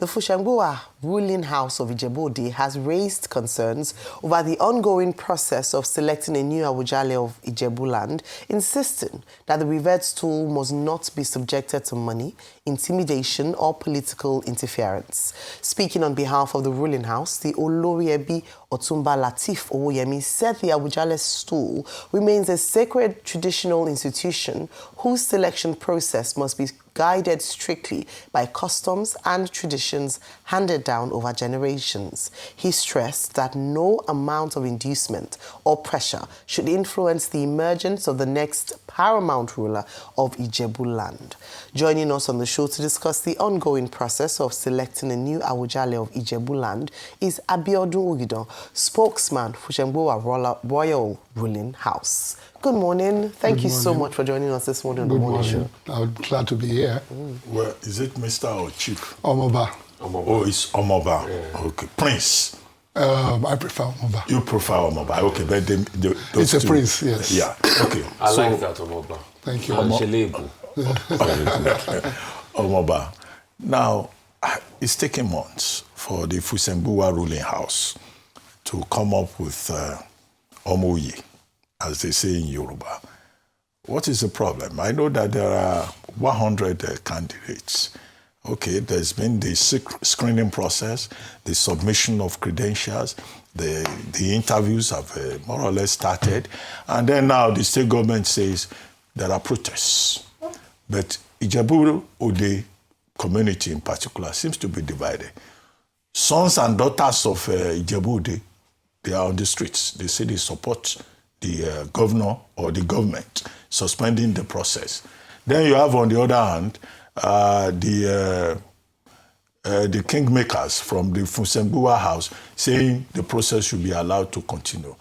The Fusengbuwa ruling house of Ijebu has raised concerns over the ongoing process of selecting a new Awujale of Ijebuland, insisting that the revered stool must not be subjected to money, intimidation or political interference. Speaking on behalf of the ruling house, the Oloriebi Otumba Latif Owoyemi said the Awujale stool remains a sacred traditional institution whose selection process must be guided strictly by customs and traditions handed down over generations. He stressed that no amount of inducement or pressure should influence the emergence of the next paramount ruler of Ijebuland. Joining us on the show to discuss the ongoing process of selecting a new Awujale of Ijebuland is Abiodun Ogidan, spokesman for Fusengbuwa Royal Ruling House. Good morning. Thank you so much for joining us this morning on the morning show. I'm glad to be here. Well, is it Mr. or Chief? Omoba. Oh, it's Omoba. Yeah. Okay. Prince. I prefer Omoba. You prefer Omoba. Okay, but it's a prince, yes. Yeah, okay. I like that, Omoba. Thank you. Ijebu. Omoba. Now, it's taken months for the Fusengbuwa ruling house to come up with Omoye, as they say in Yoruba. What is the problem? I know that there are 100 candidates. Okay, there's been the screening process, the submission of credentials, the interviews have more or less started, and then now the state government says there are protests. But Ijebu Ode community in particular seems to be divided. Sons and daughters of Ijebu Ode, they are on the streets. They say they support the governor or the government suspending the process. Then you have, on the other hand, the kingmakers from the Fusengbuwa house saying the process should be allowed to continue.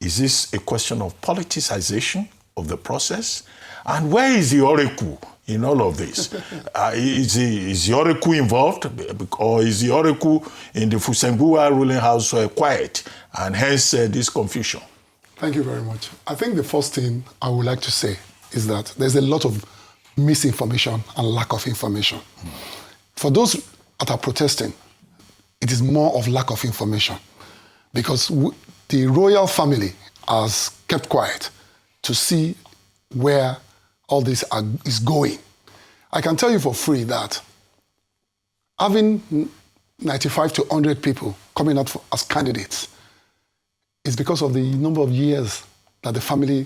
Is this a question of politicization of the process? And where is the oracle in all of this? Is the oracle involved, or is the oracle in the Fusengbuwa ruling house quiet, and hence this confusion? Thank you very much. I think the first thing I would like to say is that there's a lot of misinformation and lack of information. For those that are protesting, it is more of lack of information, because the royal family has kept quiet to see where all this is going. I can tell you for free that having 95 to 100 people coming out as candidates is because of the number of years that the family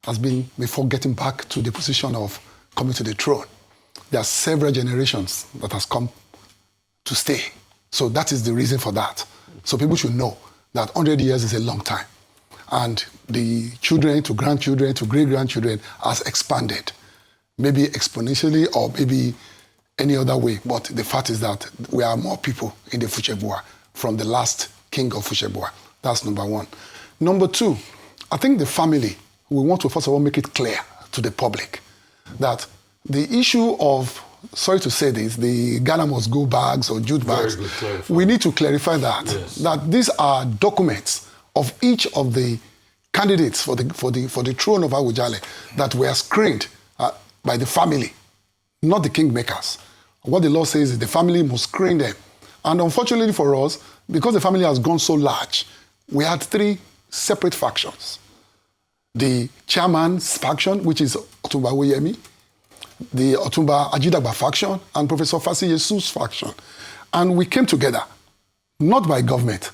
has been before getting back to the position of coming to the throne. There are several generations that has come to stay. So that is the reason for that. So people should know that 100 years is a long time. And the children to grandchildren to great-grandchildren has expanded, maybe exponentially or maybe any other way. But the fact is that we are more people in the Fusengbuwa from the last king of Fusengbuwa. That's number one. Number two, I think the family, we want to first of all make it clear to the public that the issue of, sorry to say this, the Ghana must go bags or jute bags, we need to clarify that, yes, that these are documents of each of the candidates for the throne of Awujale that were screened by the family, not the kingmakers. What the law says is the family must screen them. And unfortunately for us, because the family has gone so large, we had three separate factions. The chairman's faction, which is Otumba Oyemi, the Otumba Ajidagba faction, and Professor Fasi Yesu's faction. And we came together, not by government,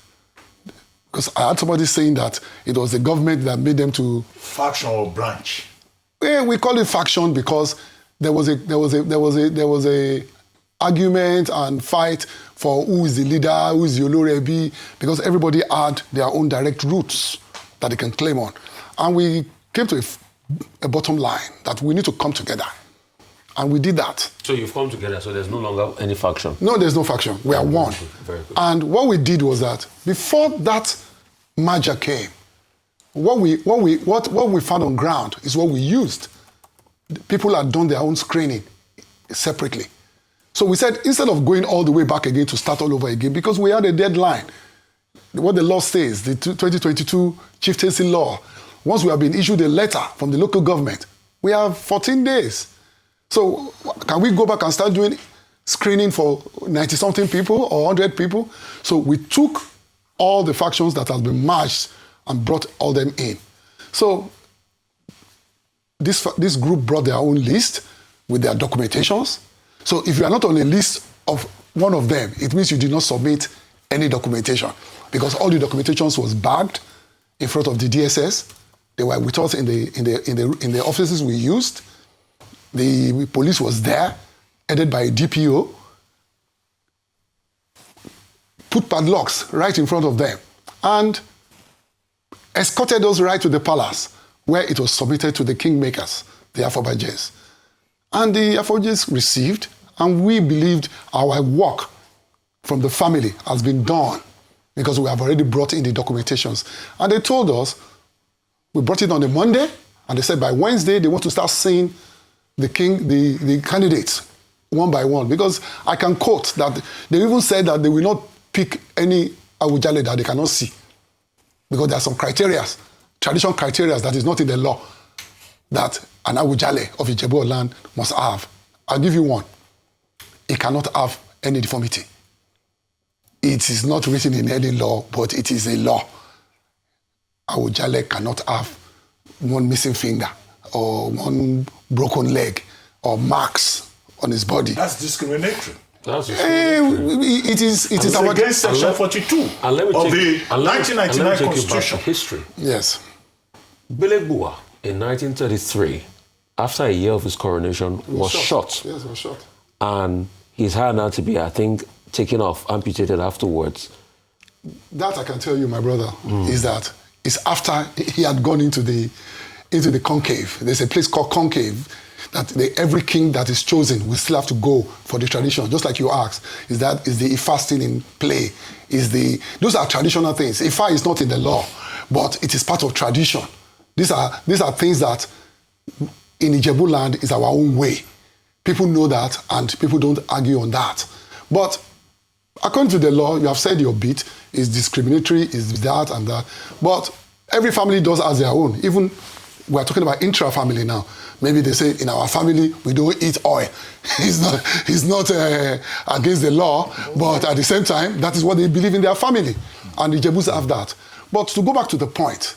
because I had somebody saying that it was the government that made them to... Faction or branch? Yeah, we call it faction because there was a argument and fight for who is the leader, who is the Olorebi, because everybody had their own direct routes that they can claim on. And we came to a bottom line that we need to come together. And we did that. So you've come together, so there's no longer any faction? No, there's no faction. We are one. Very good. And what we did was that before that merger came, what we found on ground is what we used. People had done their own screening separately. So we said, instead of going all the way back again to start all over again, because we had a deadline, what the law says, the 2022 chieftaincy law, once we have been issued a letter from the local government, we have 14 days. So can we go back and start doing screening for 90-something people or 100 people. So we took all the factions that have been merged and brought all them in. So this group brought their own list with their documentations. So if you are not on a list of one of them, it means you did not submit any documentation, because all the documentations was bagged in front of the DSS. They were with us in the offices we used. The police was there, headed by a DPO, put padlocks right in front of them, and escorted us right to the palace, where it was submitted to the kingmakers, the Afobajes. And the Afobajes received, and we believed our work from the family has been done, because we have already brought in the documentations. And they told us, we brought it on a Monday, and they said by Wednesday they want to start seeing the candidates one by one, because I can quote that they even said that they will not pick any Awujale that they cannot see, because there are some criteria, traditional criteria that is not in the law, that an Awujale of Ijebuland must have. I'll give you one. It cannot have any deformity. It is not written in any law, but it is a law. Awujale cannot have one missing finger or one broken leg or marks on his body. That's discriminatory. That's discriminatory. It is against Section 42 of the 1999 Constitution. History. Yes. Fusengbuwa in 1933, after a year of his coronation, was shot. Yes, he was shot. And his hand had to be, I think, taken off, amputated afterwards. That I can tell you, my brother, is that it's after he had gone into the conclave. There's a place called conclave that every king that is chosen will still have to go for the tradition. Just like you asked, is the Ifa still in play? Those are traditional things. Ifa is not in the law, but it is part of tradition. These are things that in Ijebuland is our own way. People know that, and people don't argue on that. But according to the law, you have said your bit is discriminatory, is that and that. But every family does as their own. Even we're talking about intra-family now. Maybe they say in our family we don't eat oil. It's not against the law, but at the same time, that is what they believe in their family. And the Ijebus have that. But to go back to the point,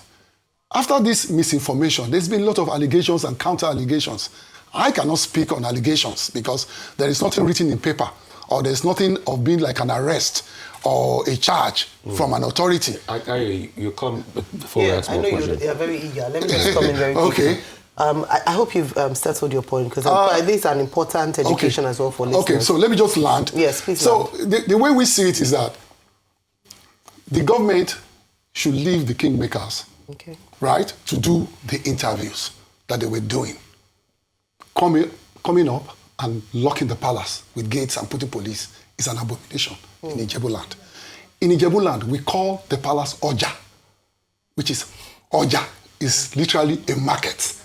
after this misinformation, there's been a lot of allegations and counter-allegations. I cannot speak on allegations because there is nothing written in paper, or there's nothing of being like an arrest or a charge from an authority. You come before we ask more questions. I know you're very eager. Let me just come in very quickly. Okay. I hope you've settled your point, because this is an important education as well for listeners. Okay, so let me just land. Yes, please. So the way we see it is that the government should leave the kingmakers, right, to do the interviews that they were doing. Coming up and locking the palace with gates and putting police is an abomination in Ijebuland. In Ijebuland, we call the palace Oja, which is Oja is literally a market.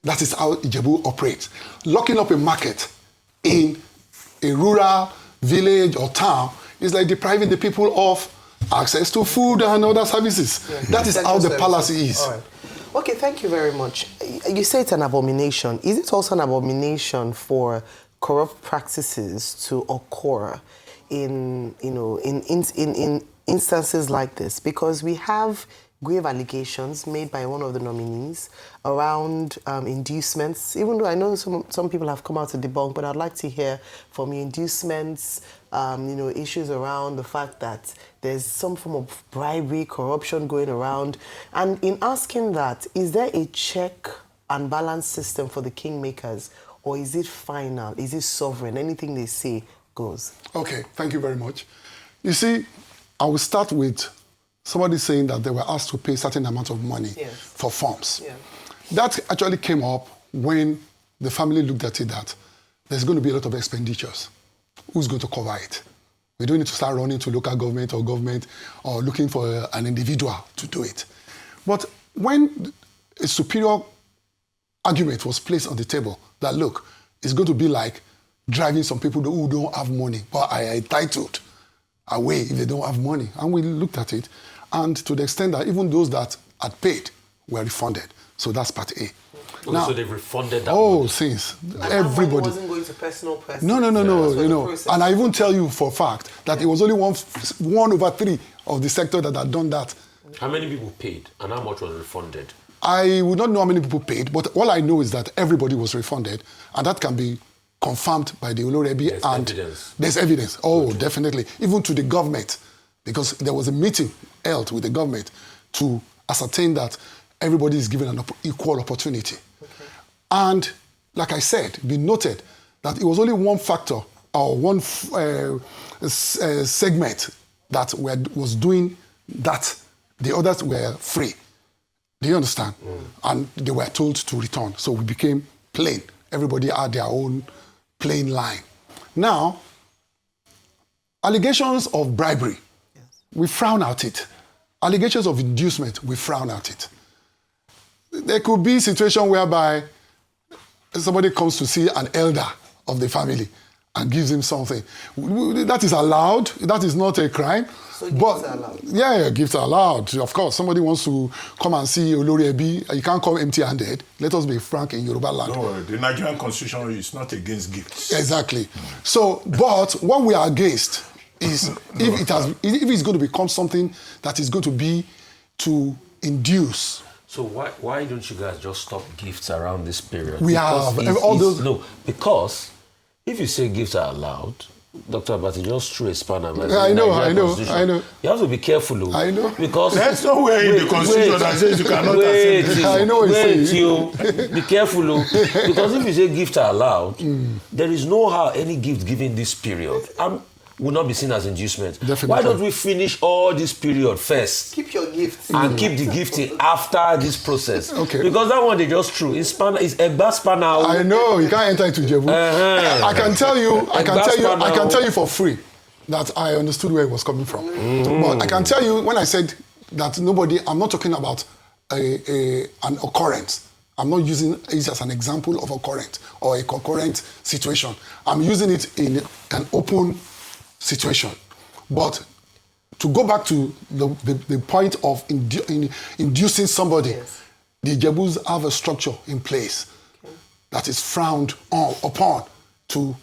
That is how Ijebu operates. Locking up a market in a rural village or town is like depriving the people of access to food and other services. That is how the palace is. All right. Okay, thank you very much. You say it's an abomination. Is it also an abomination for corrupt practices to occur in instances like this? Because we have grave allegations made by one of the nominees around inducements, even though I know some people have come out to debunk, but I'd like to hear from you inducements, issues around the fact that there's some form of bribery, corruption going around. And in asking that, is there a check and balance system for the kingmakers, or is it final? Is it sovereign? Anything they say goes? Okay, thank you very much. You see, I will start with somebody saying that they were asked to pay a certain amount of money for forms. Yeah. That actually came up when the family looked at it that there's going to be a lot of expenditures. Who's going to cover it? We don't need to start running to local government or looking for an individual to do it. But when a superior argument was placed on the table that, look, it's going to be like driving some people who don't have money but are entitled away if they don't have money. And we looked at it, and to the extent that even those that had paid were refunded. So that's part A. Now, so they've refunded that oh, money. since And that money everybody. wasn't going to personal person. No, That's what you the know. process And I even tell you for a fact that it was only 1/3 of the sector that had done that. How many people paid and how much was refunded? I would not know how many people paid, but all I know is that everybody was refunded, and that can be confirmed by the Olorebi. There's and evidence. There's evidence. Oh, definitely. Even to the government, because there was a meeting held with the government to ascertain that everybody is given an equal opportunity. Okay. And like I said, we noted that it was only one factor or one segment that was doing that. The others were free. Do you understand? And they were told to return. So we became plain. Everybody had their own plain line. Now, allegations of bribery, we frown at it. Allegations of inducement, we frown at it. There could be a situation whereby somebody comes to see an elder of the family and gives him something. That is allowed. That is not a crime. So gifts are allowed? Yeah, gifts are allowed. Of course, somebody wants to come and see Olori Ebi. You can't come empty-handed. Let us be frank in Yorubaland. No, the Nigerian constitution is not against gifts. Exactly. So, but what we are against is if it's going to become something that is going to be to induce. So why don't you guys just stop gifts around this period? We have all those. No, because if you say gifts are allowed, Dr. Abati just threw a spanner. I know. You have to be careful. I know. Because there's nowhere in the constitution that says you cannot accept gifts. I know what you're saying. Be careful. Because if you say gifts are allowed, there is no how any gift given this period will not be seen as inducement. Definitely. Why don't we finish all this period first? Keep your gifts. And keep the gifting after this process. Okay. Because that one they just threw. It's a bad spanner. I know, you can't enter into Ijebu. I can tell you for free that I understood where it was coming from. But I can tell you when I said that I'm not talking about an occurrence. I'm not using it as an example of occurrence or a concurrent situation. I'm using it in an open situation. But to go back to the point of inducing somebody, yes. The Ijebus have a structure in place that is frowned upon to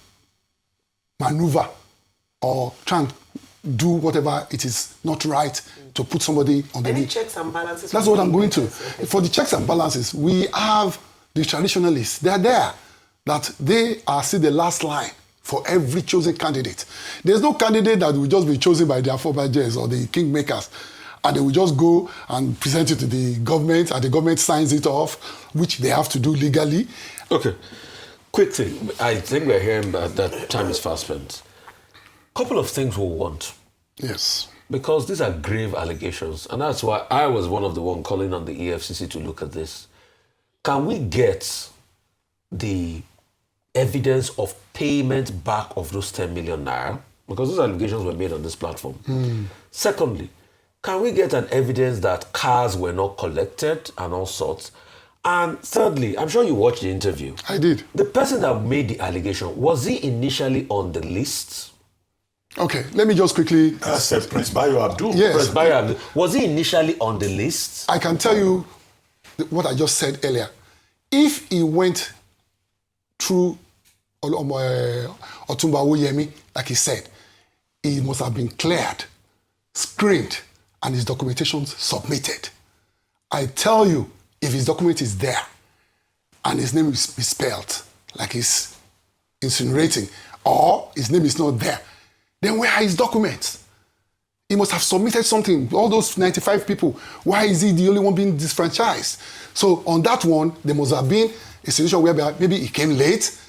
maneuver or try and do whatever it is not right to put somebody on the Any checks and balances? That's what I'm going to. Okay. For the checks and balances, we have the traditionalists. They're there. That they are still the last line for every chosen candidate. There's no candidate that will just be chosen by their forebears or the kingmakers, and they will just go and present it to the government, and the government signs it off, which they have to do legally. Okay. Quick thing. I think we're hearing that time is fast spent. Couple of things we'll want. Yes. Because these are grave allegations, and that's why I was one of the one calling on the EFCC to look at this. Can we get the evidence of payment back of those 10 million naira? Because those allegations were made on this platform. Secondly, can we get an evidence that cars were not collected and all sorts? And thirdly, I'm sure you watched the interview. I did. The person that made the allegation, was he initially on the list? Okay, let me just quickly... That's Prince Bayo Abdul. Yes. Prince Bayo Abdul. Was he initially on the list? I can tell you what I just said earlier. If he went through Otumba Oyemi, like he said, he must have been cleared, screened, and his documentation submitted. I tell you, if his document is there, and his name is misspelled, like he's insinuating, or his name is not there, then where are his documents? He must have submitted something. All those 95 people, why is he the only one being disfranchised? So on that one, there must have been a situation where maybe he came late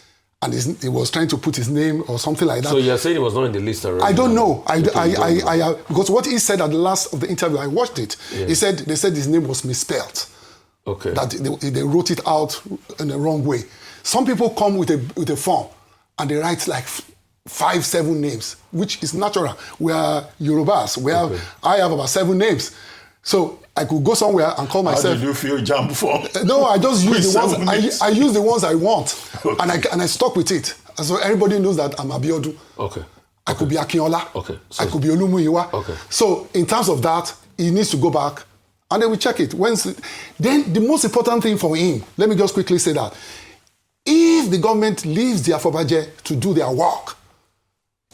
and he was trying to put his name or something like that. So you're saying he was not in the list already? I don't know. Because what he said at the last of the interview, I watched it. Yes. They said his name was misspelled. Okay. That they wrote it out in the wrong way. Some people come with a form and they write like 5-7 names, which is natural. We are Yorubas. I have about 7 names. So I could go somewhere and call myself. How did you feel jam before? No, I just use the ones. I use the ones I want, okay. and I stuck with it. So everybody knows that I'm Abiodun. Okay. I could be Akinola. Okay. I could be Olumuyiwa. Okay. So in terms of that, he needs to go back And they will check it. Then the most important thing for him, let me just quickly say that, if the government leaves the Afobaje to do their work,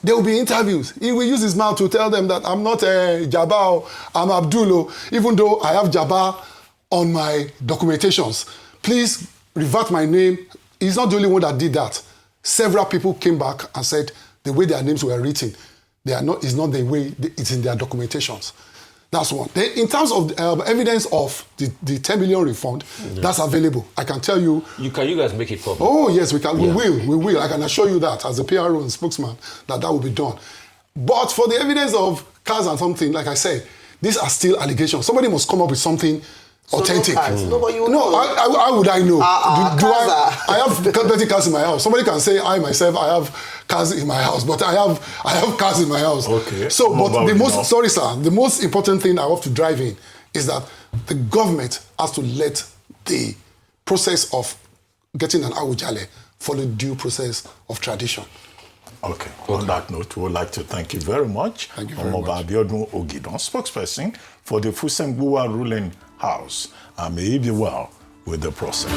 there will be interviews. He will use his mouth to tell them that I'm not Jabba, I'm Abdul, even though I have Jabba on my documentations. Please revert my name. He's not the only one that did that. Several people came back and said the way their names were written, is not the way it's in their documentations. That's one. Then in terms of evidence of the 10 million refund, that's available. I can tell you. You guys make it public? Oh, yes, we can. Yeah. We will. I can assure you that as a PRO and spokesman, that will be done. But for the evidence of cars and something, like I said, these are still allegations. Somebody must come up with something authentic. No, but you know. How would I know? I have 30 cars in my house. Somebody can say, I myself, I have cars in my house, but I have cars in my house. Okay. So, but the most important thing I have to drive in is that the government has to let the process of getting an Awujale follow due process of tradition. Okay. On that note, we would like to thank you very much. Thank you very much. Abiodun Ogidan, spokesperson for the Fusengbuwa ruling house. And may he be well with the process.